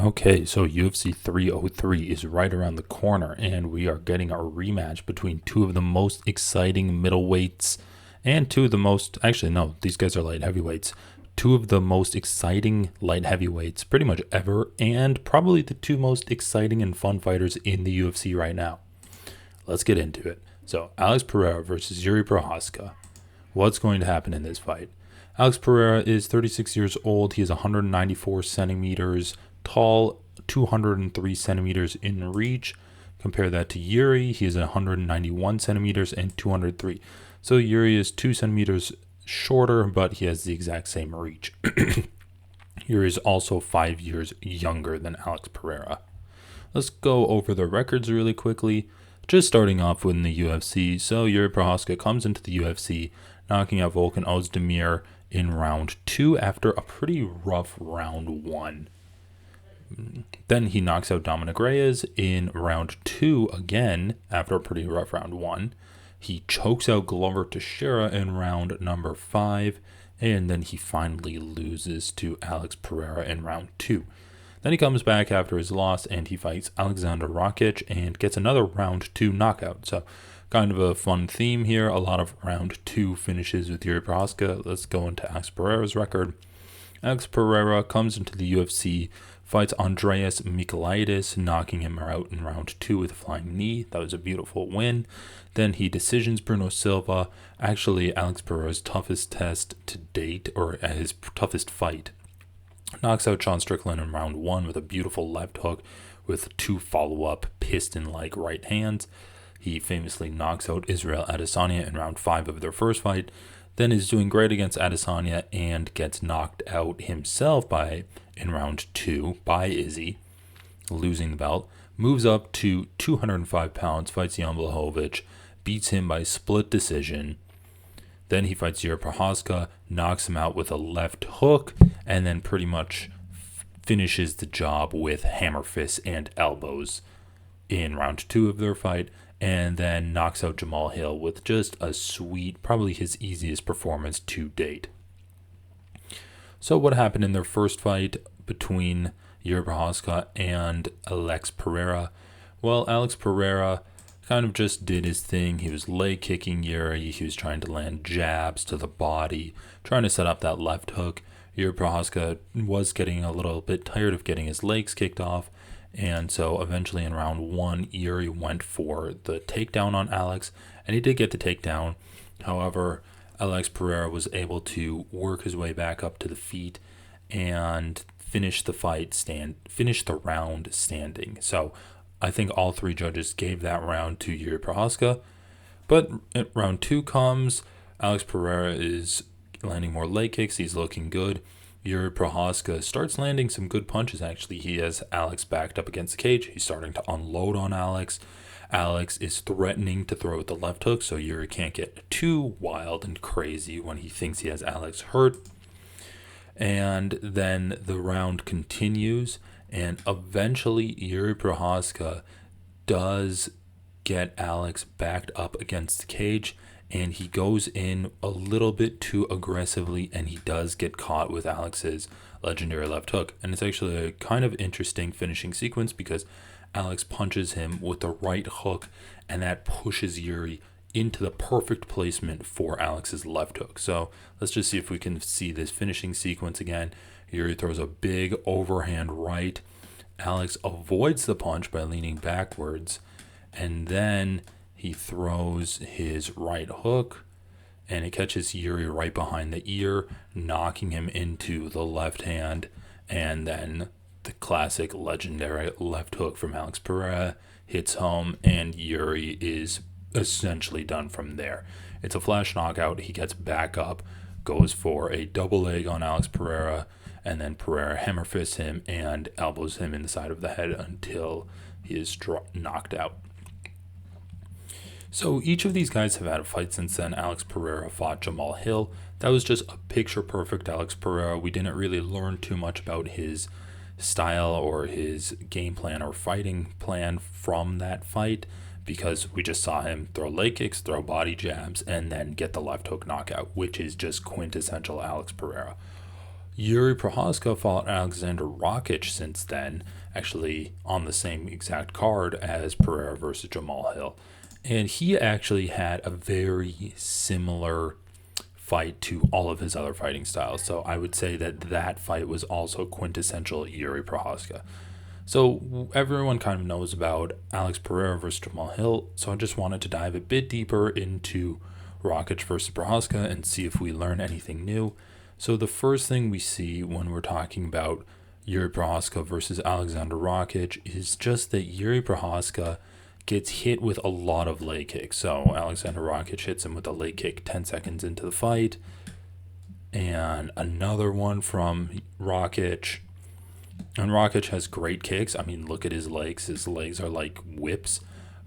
Okay, so UFC 303 is right around the corner, and we are getting a rematch between two of the most exciting middleweights and two of the most, actually, no, these guys are light heavyweights. Two of the most exciting light heavyweights pretty much ever, and probably the two most exciting and fun fighters in the UFC right now. Let's get into it. So, Alex Pereira versus Jiri Prochazka. What's going to happen in this fight? Alex Pereira is 36 years old. He is 194 centimeters tall, 203 centimeters in reach. Compare that to Jiri. He is 191 centimeters and 203. So Jiri is 2 centimeters shorter, but he has the exact same reach. Jiri is also 5 years younger than Alex Pereira. Let's go over the records really quickly. Just starting off with the UFC. So Jiri Prochazka comes into the UFC, knocking out Volkan Ozdemir in round 2 after a pretty rough round 1. Then he knocks out Dominic Reyes in round 2 again after a pretty rough round 1. He chokes out Glover Teixeira in round number 5, and then he finally loses to Alex Pereira in round 2. Then he comes back after his loss and he fights Alexander Rakic and gets another round 2 knockout. So kind of a fun theme here. A lot of round 2 finishes with Jiri Prochazka. Let's go into Alex Pereira's record. Alex Pereira comes into the UFC, fights Andreas Michailidis, knocking him out in round 2 with a flying knee. That was a beautiful win. Then he decisions Bruno Silva, actually Alex Pereira's toughest test to date, or his toughest fight. Knocks out Sean Strickland in round 1 with a beautiful left hook with 2 follow-up piston-like right hands. He famously knocks out Israel Adesanya in round 5 of their first fight. Then is doing great against Adesanya and gets knocked out himself in round 2 by Izzy, losing the belt. Moves up to 205 pounds, fights Jan Blachowicz, beats him by split decision. Then he fights Jiri Prochazka, knocks him out with a left hook, and then pretty much finishes the job with hammer fists and elbows in round 2 of their fight, and then knocks out Jamal Hill with just a sweet, probably his easiest performance to date. So what happened in their first fight between Jiri Prochazka and Alex Pereira? Well, Alex Pereira kind of just did his thing. He was leg kicking Jiri. He was trying to land jabs to the body, trying to set up that left hook. Jiri Prochazka was getting a little bit tired of getting his legs kicked off, and so eventually in round 1, Jiri went for the takedown on Alex, and he did get the takedown. However, Alex Pereira was able to work his way back up to the feet and finish the round standing. So I think all 3 judges gave that round to Jiri Prochazka. But round 2 comes, Alex Pereira is landing more leg kicks. He's looking good. Jiri Prochazka starts landing some good punches, actually. He has Alex backed up against the cage. He's starting to unload on Alex. Alex is threatening to throw with the left hook, so Jiri can't get too wild and crazy when he thinks he has Alex hurt. And then the round continues, and eventually Jiri Prochazka does get Alex backed up against the cage, and he goes in a little bit too aggressively, and he does get caught with Alex's legendary left hook. And it's actually a kind of interesting finishing sequence because Alex punches him with the right hook, and that pushes Jiri into the perfect placement for Alex's left hook. So let's just see if we can see this finishing sequence again. Jiri throws a big overhand right. Alex avoids the punch by leaning backwards, and then he throws his right hook, and it catches Jiri right behind the ear, knocking him into the left hand, and then the classic legendary left hook from Alex Pereira hits home, and Jiri is essentially done from there. It's a flash knockout. He gets back up, goes for a double leg on Alex Pereira, and then Pereira hammer fists him and elbows him in the side of the head until he is knocked out. So each of these guys have had a fight since then. Alex Pereira fought Jamal Hill. That was just a picture-perfect Alex Pereira. We didn't really learn too much about his style or his game plan or fighting plan from that fight because we just saw him throw leg kicks, throw body jabs, and then get the left hook knockout, which is just quintessential Alex Pereira. Jiri Prochazka fought Alexander Rakic since then, actually on the same exact card as Pereira versus Jamal Hill. And he actually had a very similar fight to all of his other fighting styles. So I would say that that fight was also quintessential Jiri Prochazka. So everyone kind of knows about Alex Pereira versus Jamal Hill. So I just wanted to dive a bit deeper into Rakic versus Prochazka and see if we learn anything new. So the first thing we see when we're talking about Jiri Prochazka versus Alexander Rakic is just that Jiri Prochazka gets hit with a lot of leg kicks. So Alexander Rakic hits him with a leg kick 10 seconds into the fight. And another one from Rakic. And Rakic has great kicks. I mean, look at his legs. His legs are like whips.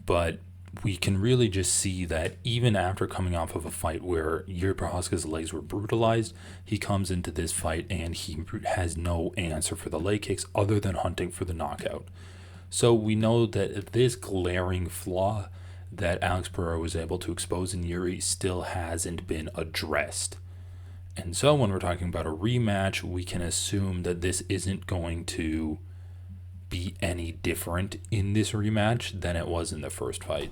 But we can really just see that even after coming off of a fight where Jiri Prochazka's legs were brutalized, he comes into this fight and he has no answer for the leg kicks other than hunting for the knockout. So we know that this glaring flaw that Alex Pereira was able to expose in Jiri still hasn't been addressed. And so when we're talking about a rematch, we can assume that this isn't going to be any different in this rematch than it was in the first fight.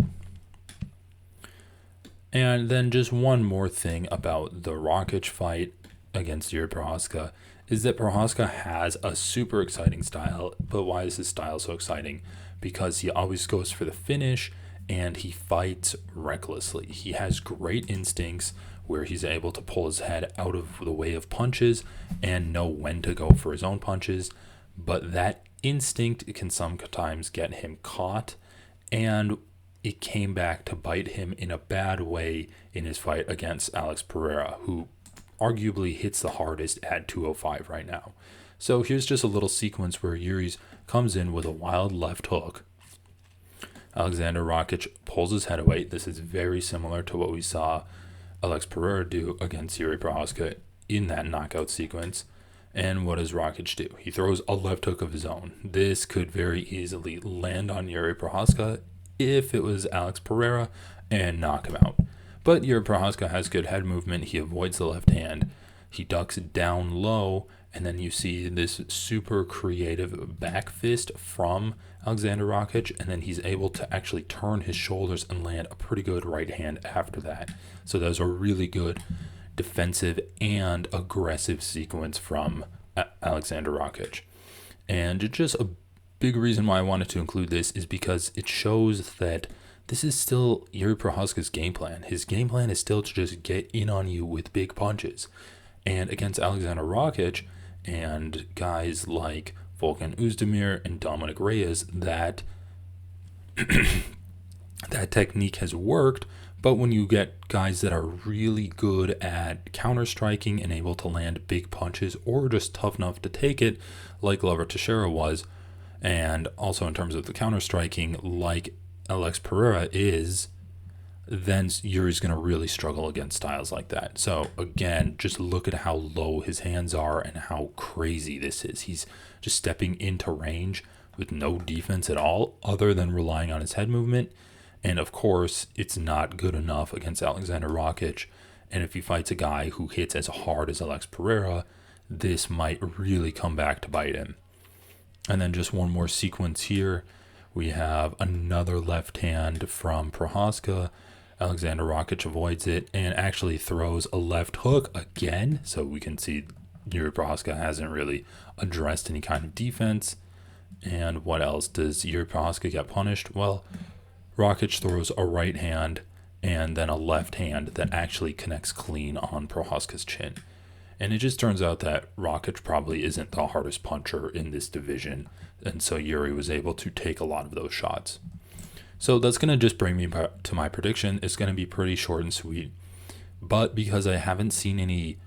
And then just one more thing about the Rakic fight against Jiri Prochazka is that Prochazka has a super exciting style. But why is his style so exciting? Because he always goes for the finish and he fights recklessly. He has great instincts where he's able to pull his head out of the way of punches and know when to go for his own punches. But that instinct can sometimes get him caught, and it came back to bite him in a bad way in his fight against Alex Pereira, who arguably hits the hardest at 205 right now. So here's just a little sequence where Jiri comes in with a wild left hook. Alexander Rakic pulls his head away. This is very similar to what we saw Alex Pereira do against Jiri Prochazka in that knockout sequence. And what does Rakic do? He throws a left hook of his own. This could very easily land on Jiri Prochazka if it was Alex Pereira and knock him out. But Jiri Prochazka has good head movement. He avoids the left hand. He ducks down low, and then you see this super creative back fist from Alexander Rakic, and then he's able to actually turn his shoulders and land a pretty good right hand after that. So that was a really good defensive and aggressive sequence from Alexander Rakic. And just a big reason why I wanted to include this is because it shows that this is still Jiri Prochazka's game plan. His game plan is still to just get in on you with big punches. And against Alexander Rakic and guys like Volkan Oezdemir and Dominic Reyes, that that technique has worked. But when you get guys that are really good at counter-striking and able to land big punches or just tough enough to take it, like Glover Teixeira was, and also in terms of the counter-striking, like Alex Pereira is, then Jiri's going to really struggle against styles like that. So again, just look at how low his hands are and how crazy this is. He's just stepping into range with no defense at all other than relying on his head movement. And of course, it's not good enough against Alexander Rakic. And if he fights a guy who hits as hard as Alex Pereira, this might really come back to bite him. And then just one more sequence here. We have another left hand from Prochazka. Alexander Rakic avoids it and actually throws a left hook again. So we can see Jiri Prochazka hasn't really addressed any kind of defense. And what else? Does Jiri Prochazka get punished? Well, Rakic throws a right hand and then a left hand that actually connects clean on Prochazka's chin. And it just turns out that Rakic probably isn't the hardest puncher in this division. And so Jiri was able to take a lot of those shots. So that's going to just bring me to my prediction. It's going to be pretty short and sweet. But because I haven't seen any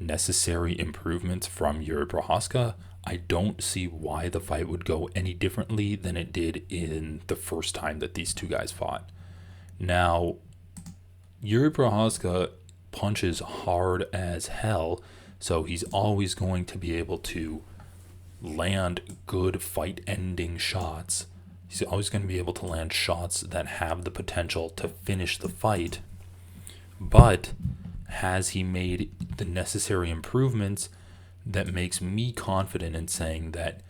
necessary improvements from Jiri Prochazka, I don't see why the fight would go any differently than it did in the first time that these two guys fought. Now, Jiri Prochazka punches hard as hell, so he's always going to be able to land good fight-ending shots. He's always going to be able to land shots that have the potential to finish the fight. But has he made the necessary improvements that makes me confident in saying that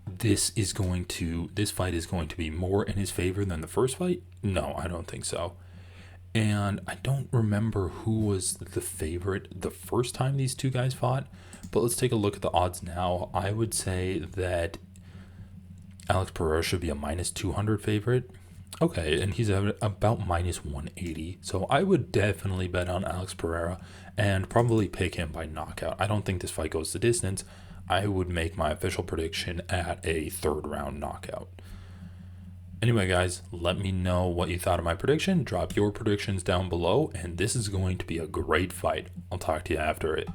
this fight is going to be more in his favor than the first fight? No, I don't think so. And I don't remember who was the favorite the first time these two guys fought, but let's take a look at the odds now. I would say that Alex Pereira should be a minus 200 favorite. Okay, and he's about minus 180. So I would definitely bet on Alex Pereira and probably pick him by knockout. I don't think this fight goes the distance. I would make my official prediction at a third round knockout. Anyway, guys, let me know what you thought of my prediction. Drop your predictions down below, and this is going to be a great fight. I'll talk to you after it.